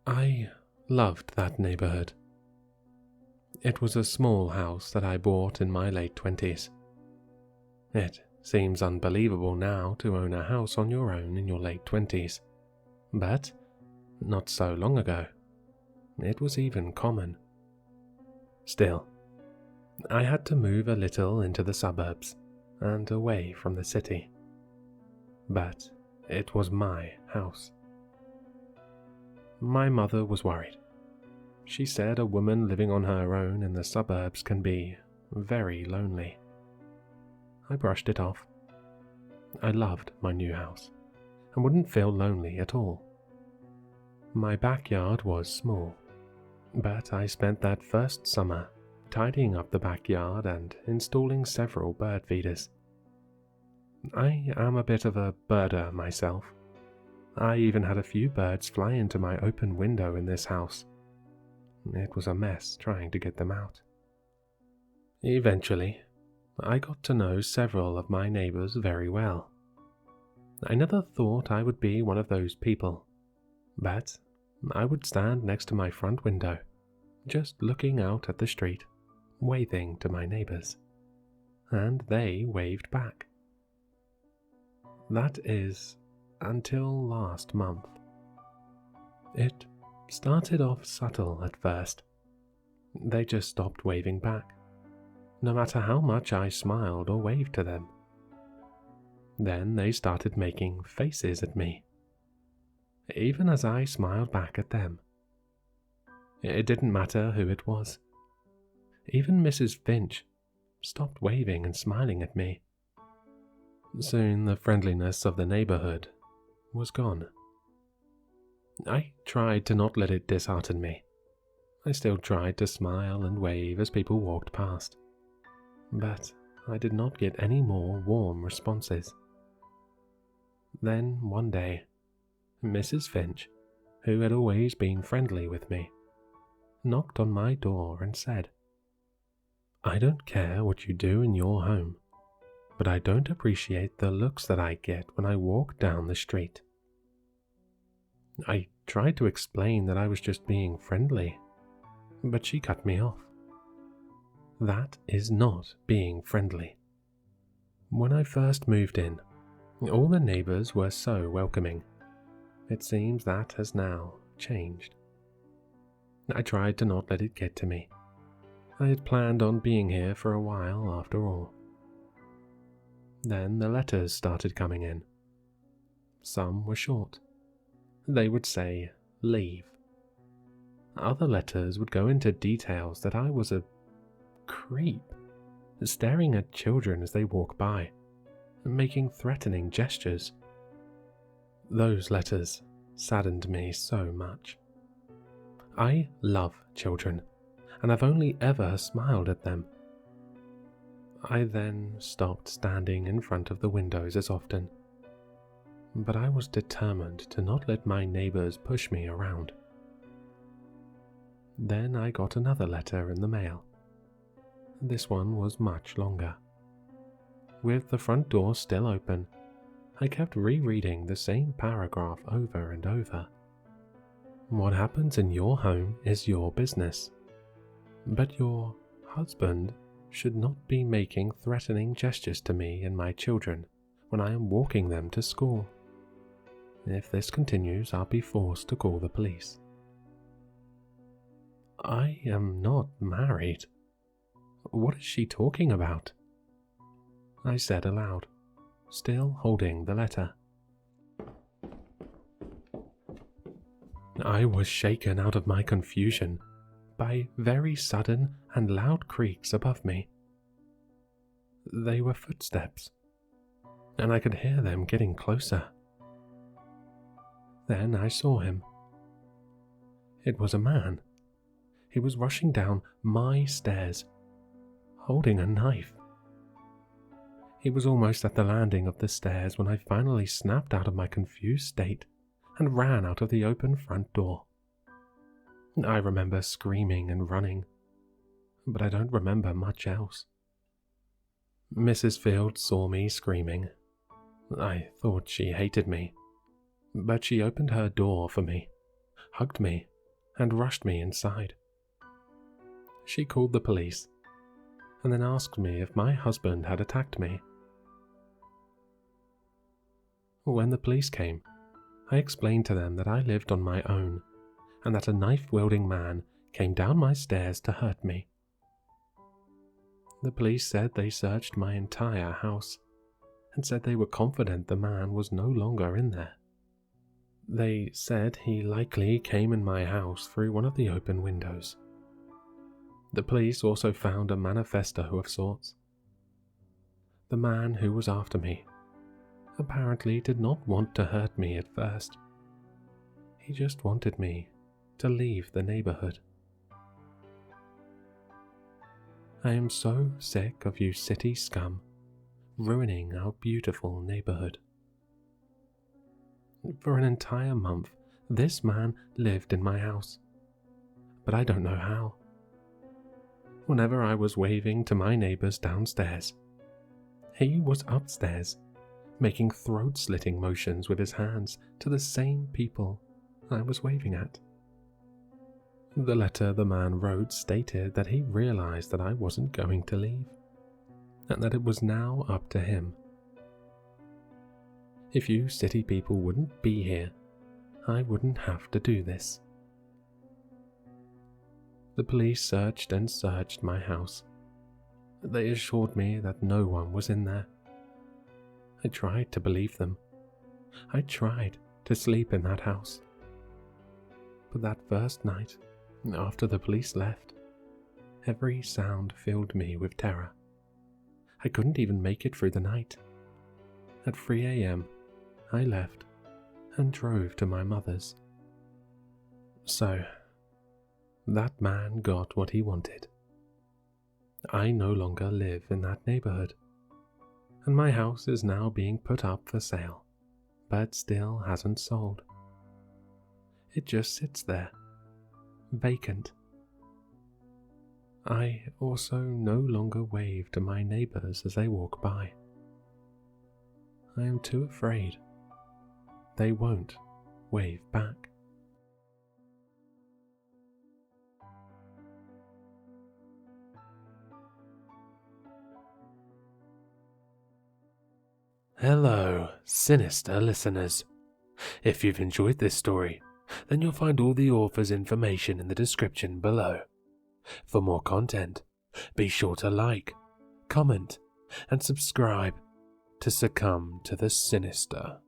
I loved that neighborhood. It was a small house that I bought in my late 20s. It seems unbelievable now to own a house on your own in your late 20s, but not so long ago, it was even common. Still, I had to move a little into the suburbs and away from the city. But it was my house. My mother was worried. She said a woman living on her own in the suburbs can be very lonely. I brushed it off. I loved my new house and wouldn't feel lonely at all. My backyard was small, but I spent that first summer tidying up the backyard and installing several bird feeders. I am a bit of a birder myself. I even had a few birds fly into my open window in this house. It was a mess trying to get them out. Eventually, I got to know several of my neighbors very well. I never thought I would be one of those people, but I would stand next to my front window, just looking out at the street, waving to my neighbors, and they waved back. That is, until last month. It started off subtle at first. They just stopped waving back, no matter how much I smiled or waved to them. Then they started making faces at me, even as I smiled back at them. It didn't matter who it was. Even Mrs. Finch stopped waving and smiling at me. Soon the friendliness of the neighborhood was gone. I tried to not let it dishearten me. I still tried to smile and wave as people walked past, but I did not get any more warm responses. Then one day, Mrs. Finch, who had always been friendly with me, knocked on my door and said, "I don't care what you do in your home, but I don't appreciate the looks that I get when I walk down the street." I tried to explain that I was just being friendly, but she cut me off. That is not being friendly. When I first moved in, all the neighbors were so welcoming. It seems that has now changed. I tried to not let it get to me. I had planned on being here for a while after all. Then the letters started coming in. Some were short. They would say, "Leave." Other letters would go into details that I was a creep, staring at children as they walk by, and making threatening gestures. Those letters saddened me so much. I love children, and I've only ever smiled at them. I then stopped standing in front of the windows as often, but I was determined to not let my neighbors push me around. Then I got another letter in the mail. This one was much longer. With the front door still open, I kept rereading the same paragraph over and over. What happens in your home is your business, but your husband should not be making threatening gestures to me and my children when I am walking them to school. If this continues, I'll be forced to call the police. I am not married. What is she talking about? I said aloud, still holding the letter. I was shaken out of my confusion by very sudden and loud creaks above me. They were footsteps, and I could hear them getting closer. Then I saw him. It was a man. He was rushing down my stairs, holding a knife. He was almost at the landing of the stairs when I finally snapped out of my confused state and ran out of the open front door. I remember screaming and running, but I don't remember much else. Mrs. Field saw me screaming. I thought she hated me, but she opened her door for me, hugged me, and rushed me inside. She called the police, and then asked me if my husband had attacked me. When the police came, I explained to them that I lived on my own, and that a knife-wielding man came down my stairs to hurt me. The police said they searched my entire house, and said they were confident the man was no longer in there. They said he likely came in my house through one of the open windows. The police also found a manifesto of sorts. The man who was after me apparently did not want to hurt me at first. He just wanted me to leave the neighborhood. I am so sick of you city scum ruining our beautiful neighborhood. For an entire month, this man lived in my house, but I don't know how. Whenever I was waving to my neighbors downstairs, he was upstairs, making throat-slitting motions with his hands to the same people I was waving at. The letter the man wrote stated that he realized that I wasn't going to leave, and that it was now up to him. If you city people wouldn't be here, I wouldn't have to do this. The police searched and searched my house. They assured me that no one was in there. I tried to believe them. I tried to sleep in that house. But that first night, after the police left, every sound filled me with terror. I couldn't even make it through the night. At 3 a.m., I left and drove to my mother's. So, that man got what he wanted. I no longer live in that neighborhood, and my house is now being put up for sale, but still hasn't sold. It just sits there, vacant. I also no longer wave to my neighbors as they walk by. I am too afraid they won't wave back. Hello, Sinister listeners. If you've enjoyed this story, then you'll find all the author's information in the description below. For more content, be sure to like, comment, and subscribe to succumb to the sinister.